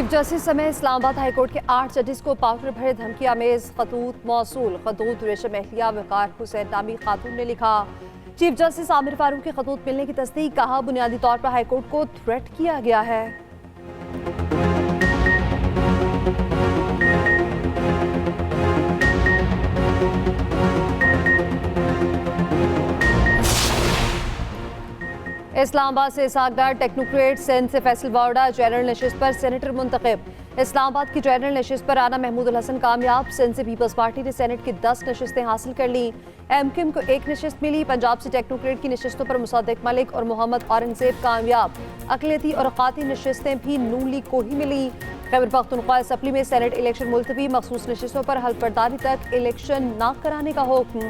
Chief justice समेत Islamabad high court के 8 जजेस को पाउडर भरे धमकियां मेज खतूत मौसूल। खतूत रेशम एहलिया वकार हुसैन नामी खातून ने लिखा, चीफ जस्टिस आमिर फारूक की खतूत मिलने की तस्दीक। कहा, बुनियादी तौर पर हाईकोर्ट को थ्रेट किया गया है। इस्लामाबाद से इसहाक टेक्नोक्रेट, सिंध से फैसल वावड़ा जनरल नशिस्त पर सेनेटर मुंतखब। इस्लामाबाद की जनरल नशिस्त पर राना महमूदुल हसन कामयाब। सिंध से पीपल्स पार्टी ने सेनेट की 10 नशिस्तें हासिल कर ली। एमक्यूएम को 1 नशिस्त मिली। पंजाब से टेक्नोक्रेट की नशिस्तों पर मुसद्दिक मलिक और मोहम्मद औरंगजेब कामयाब। अक़लियती और क़ाती नशिस्तें भी नून लीग को ही मिली। खैबर पख्तूनख्वा असम्बली में सेनेट इलेक्शन मुलतवी। मखसूस नशिस्तों पर हल्फबर्दारी तक इलेक्शन न कराने का हुक्म।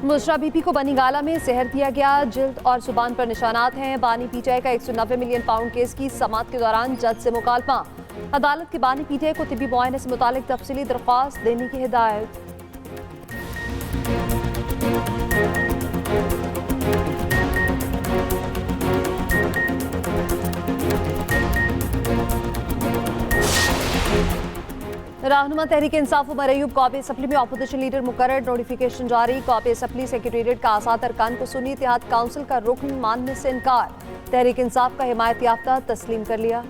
मुशरा बीबी को बनीगाला में जहर दिया गया। जिल्द और जुबान पर निशानात हैं। बानी पीटीआई का 190 मिलियन पाउंड केस की समाअत के दौरान जज से मुकालमा। अदालत के बानी पीटीआई को तिब्बी मुआयने से मुतालिक तफसीली दरख्वास्त देने की हिदायत। रहनुमा तहरीक इंसाफ उमर अयूब कौमी असम्बली में अपोजिशन लीडर मुकर्रर। नोटिफिकेशन जारी। कौमी असम्बली सेक्रेटेरिएट का आज़ाद अरकान को सुन्नी इत्तेहाद काउंसिल का रुकन मानने से इनकार। तहरीक इंसाफ का हिमायत याफ्ता तस्लीम कर लिया।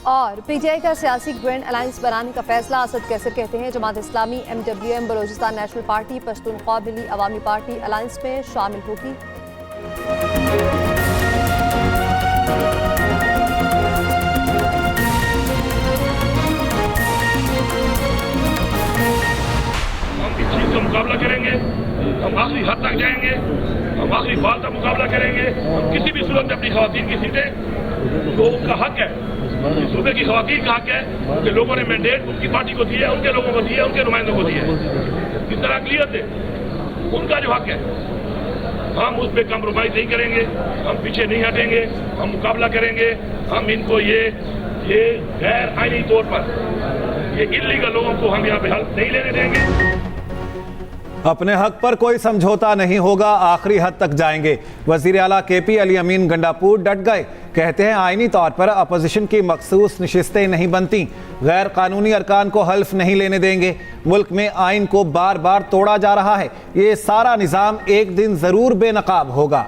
और पीटीआई का सियासी ग्रैंड अलायंस बनाने का फैसला। असद कैसर कहते हैं, जमात इस्लामी, एमडब्ल्यूएम, बलोचिस्तान नेशनल पार्टी, पश्तूनख्वा मिली अवामी पार्टी अलायंस में शामिल होगी। हम इस चीज का मुकाबला करेंगे, हम आखिरी हद तक जाएंगे, हम आखिरी बाल तक मुकाबला करेंगे। हम किसी भी सूरत में अपनी खवातीन की सीटें, जो उनका हक है, सूबे की खवातीन का हक है कि लोगों ने मैंडेट उनकी पार्टी को दिया, उनके लोगों को दिया, उनके नुमाइंदों को दिया। इस तरह अक़लियत है, उनका जो हक है, हम उस पर कम्प्रोमाइज नहीं करेंगे, हम पीछे नहीं हटेंगे, हम मुकाबला करेंगे। हम इनको ये गैर आईनी तौर पर, ये इल्लीगल लोगों को हम यहाँ पे हेल्प नहीं लेने देंगे। अपने हक पर कोई समझौता नहीं होगा, आखिरी हद तक जाएंगे। वजीर आला केपी अली अमीन गंडापुर डट गए। कहते हैं, आईनी तौर पर अपोजिशन की मखसूस नशिस्तें नहीं बनती, गैर कानूनी अरकान को हल्फ नहीं लेने देंगे। मुल्क में आइन को बार बार तोड़ा जा रहा है। ये सारा निज़ाम एक दिन जरूर बेनकाब होगा।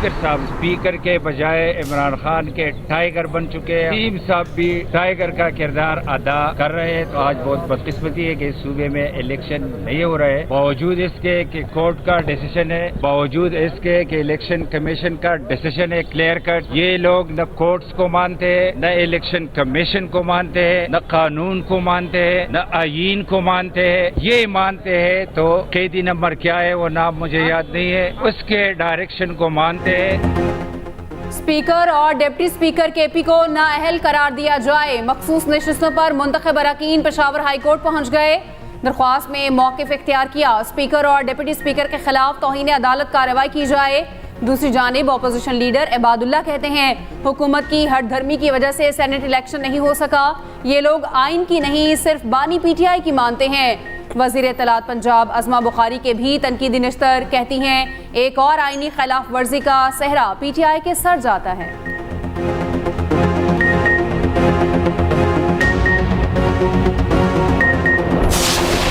स्पीकर के बजाय इमरान खान के टाइगर बन चुके हैं। टीम साहब भी टाइगर का किरदार अदा कर रहे हैं। तो आज बहुत बदकिस्मती है कि इस सूबे में इलेक्शन नहीं हो रहे, बावजूद इसके कि कोर्ट का डिसीजन है, बावजूद इसके कि इलेक्शन कमीशन का डिसीजन है क्लियर कट। ये लोग न कोर्ट्स को मानते हैं, न इलेक्शन कमीशन को मानते हैं, न कानून को मानते हैं, न आईन को मानते हैं। ये मानते हैं तो कैदी नंबर क्या है वो नाम मुझे याद नहीं है, उसके डायरेक्शन को मानते हैं। स्पीकर और डिप्टी स्पीकर केपी को नाअहल करार दिया जाए। मखसूस नशिस्तों पर मुंतखब अरकान पेशावर हाईकोर्ट पहुंच गए। दरख्वास्त में मौक़िफ़ इख्तियार किया। स्पीकर और डिप्टी स्पीकर के खिलाफ तौहीन अदालत कार्रवाई की जाए। दूसरी जानिब अपोजिशन लीडर इबादुल्ला कहते हैं, हुकूमत की हठधर्मी की वजह से सेनेट इलेक्शन नहीं हो सका। ये लोग आइन की नहीं, सिर्फ बानी पीटीआई की मानते हैं। वज़ीर इत्तलात पंजाब अज़मा बुखारी के भी तनकीदी निश्तर कहती हैं, एक और आइनी खिलाफ वर्जी का सहरा पीटीआई के सर जाता है।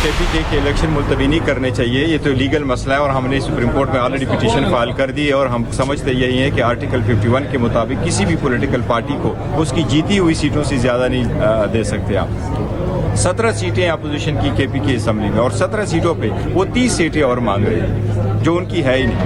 केपी के इलेक्शन मुलतवी नहीं करने चाहिए। ये तो लीगल मसला है और हमने सुप्रीम कोर्ट में ऑलरेडी पिटीशन फाइल कर दी है। और हम समझते यही है कि आर्टिकल 51 के मुताबिक किसी भी पॉलिटिकल पार्टी को उसकी जीती हुई सीटों से ज़्यादा नहीं दे सकते आप। 17 सीटें अपोजिशन की केपी की असम्बली में, और 17 सीटों पे वो 30 सीटें और मांग रहे हैं जो उनकी है ही नहीं।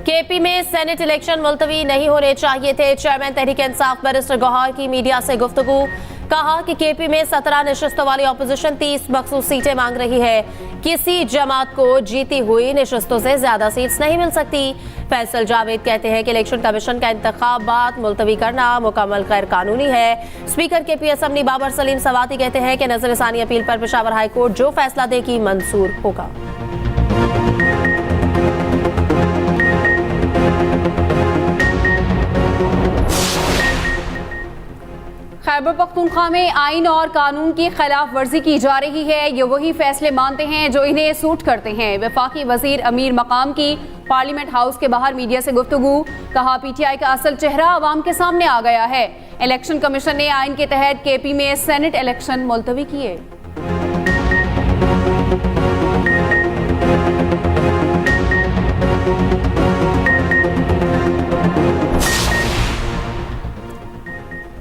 केपी में सेनेट इलेक्शन मुलतवी नहीं होने चाहिए थे। चेयरमैन तहरीक इंसाफ बैरिस्टर गौहर की मीडिया से गुफ्तगू। कहा कि केपी में 17 नशिस्तों वाली ऑपोजिशन 30 मखसूस सीटें मांग रही है। किसी जमात को जीती हुई नशिस्तों से ज्यादा सीट्स नहीं मिल सकती। फैसल जावेद कहते हैं कि इलेक्शन कमीशन का इंतखाबात मुलतवी करना मुकम्मल गैर कानूनी है। Speaker KP assembly Babar Saleem Swati कहते हैं कि नजरसानी अपील पर पेशावर हाई कोर्ट जो फैसला देगी मंजूर होगा। खैबर पख्तूनख्वा में आइन और कानून की खिलाफ वर्जी की जा रही है। ये वही फैसले मानते हैं जो इन्हें सूट करते हैं। वफाकी वजीर अमीर मकाम की पार्लियामेंट हाउस के बाहर मीडिया से गुफ्तगू। कहा पीटीआई का असल चेहरा अवाम के सामने आ गया है। इलेक्शन कमीशन ने आइन के तहत केपी में सेनेट इलेक्शन मुलतवी किए।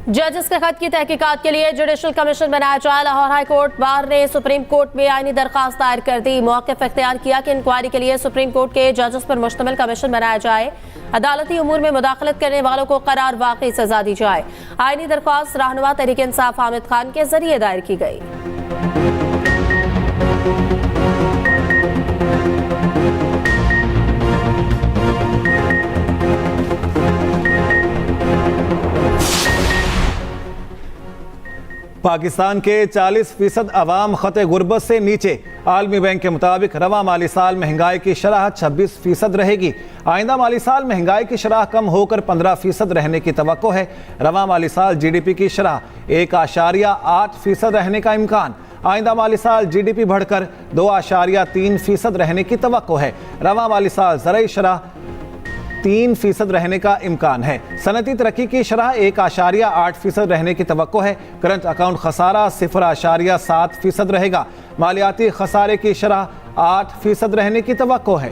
जजेस के खत की तहकीकात के लिए जुडिशल कमीशन बनाया जाए। लाहौर हाई कोर्ट बार ने सुप्रीम कोर्ट में आईनी दरखास्त दायर कर दी। मौक़िफ़ इख्तियार किया कि इंक्वायरी के लिए सुप्रीम कोर्ट के जजेस पर मुश्तमिल कमीशन बनाया जाए। अदालती उमूर में मुदाखलत करने वालों को करार वाकई सजा दी जाए। आईनी दरखास्त रहनुमा तहरीक इंसाफ हामिद खान के जरिए दायर की गई। पाकिस्तान के 40% अवाम खते गुर्बत से नीचे। आलमी बैंक के मुताबिक रवा माली साल महंगाई की शरह 26% रहेगी। आइंदा माली साल महंगाई की शरह कम होकर 15% रहने की तवक्को है। रवा माली साल जीडीपी की शरह 1.8% रहने का इम्कान। आइंदा माली साल जीडीपी बढ़कर 2.3% रहने की तवक्को है। रवा माली साल ज़रई शरह 3% रहने का इम्कान है। सनती तरक्की की शरह 1.8% रहने की तवक्को है। करंट अकाउंट खसारा 0.7% रहेगा। मालियाती खसारे की शरह 8% रहने की तवक्को है।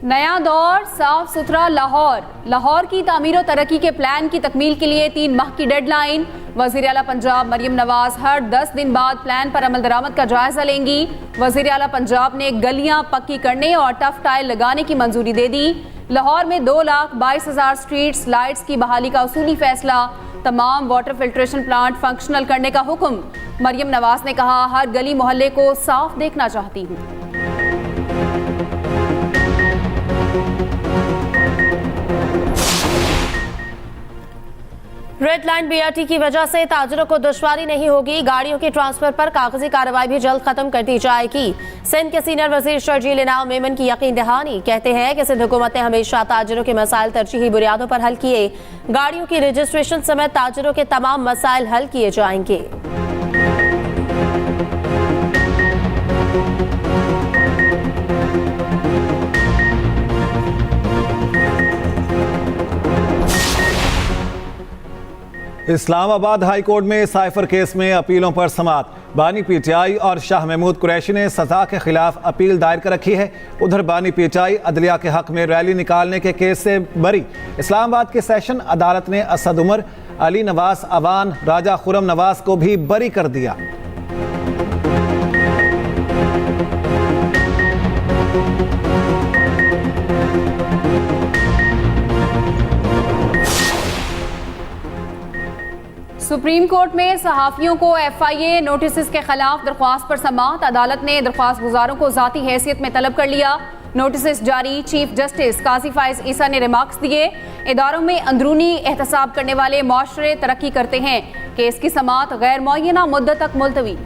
नया दौर, साफ सुथरा लाहौर। लाहौर की तामीर और तरक्की के प्लान की तकमील के लिए 3 माह की डेडलाइन। वज़ीर आला पंजाब मरियम नवाज हर 10 दिन बाद प्लान पर अमल दरामद का जायजा लेंगी। वज़ीर आला पंजाब ने गलियां पक्की करने और टफ टाइल लगाने की मंजूरी दे दी। लाहौर में 2,22,000 स्ट्रीट्स लाइट्स की बहाली का उसूली फैसला। तमाम वाटर फिल्ट्रेशन प्लांट फंक्शनल करने का हुक्म। मरियम नवाज ने कहा हर गली मोहल्ले को साफ देखना चाहती हूँ। रेड लाइन बीआरटी की वजह से ताजरों को दुश्वारी नहीं होगी। गाड़ियों के ट्रांसफर पर कागजी कार्रवाई भी जल्द खत्म कर दी जाएगी। सिंध के सीनियर वजीर शर्जील इनाम मेमन की यकीन दहानी। कहते हैं कि सिंध हुकूमत ने हमेशा ताजरों के मसाइल तरजीही बुनियादों पर हल किए। गाड़ियों की रजिस्ट्रेशन समेत ताजरों के तमाम मसाइल हल किए जाएंगे। इस्लामाबाद हाई कोर्ट में साइफर केस में अपीलों पर समाअत। बानी पीटीआई और शाह महमूद कुरैशी ने सजा के खिलाफ अपील दायर कर रखी है। उधर बानी पीटीआई अदलिया के हक में रैली निकालने के केस से बरी। इस्लामाबाद की सेशन अदालत ने असद उमर, अली नवाज अवान, राजा खुरम नवाज को भी बरी कर दिया। सुप्रीम कोर्ट में सहाफियों को FIA नोटिस के खिलाफ दरख्वास्त पर समाअत। अदालत ने दरख्वास्त गुजारों को जाती हैसियत में तलब कर लिया। नोटिस जारी। चीफ जस्टिस काजी फाइज ईसा ने रिमार्क्स दिए। इदारों में अंदरूनी एहतसाब करने वाले मुआशरे तरक्की करते हैं। केस की समाअत गैर मुअय्यना मुद्दत तक मुलतवी।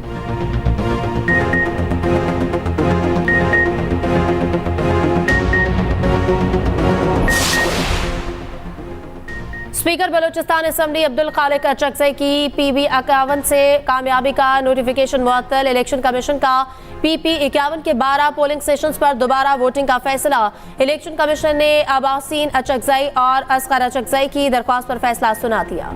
स्पीकर बलूचिस्तान असम्बली अब्दुल खालिक अचकज़ई की PB 51 से कामयाबी का नोटिफिकेशन मुअत्तल। इलेक्शन कमीशन का PP 51 के 12 पोलिंग स्टेशंस पर दोबारा वोटिंग का फैसला। इलेक्शन कमीशन ने अब्बासीन अचकज़ई और असगर अचकज़ई की दरख्वास्त पर फैसला सुना दिया।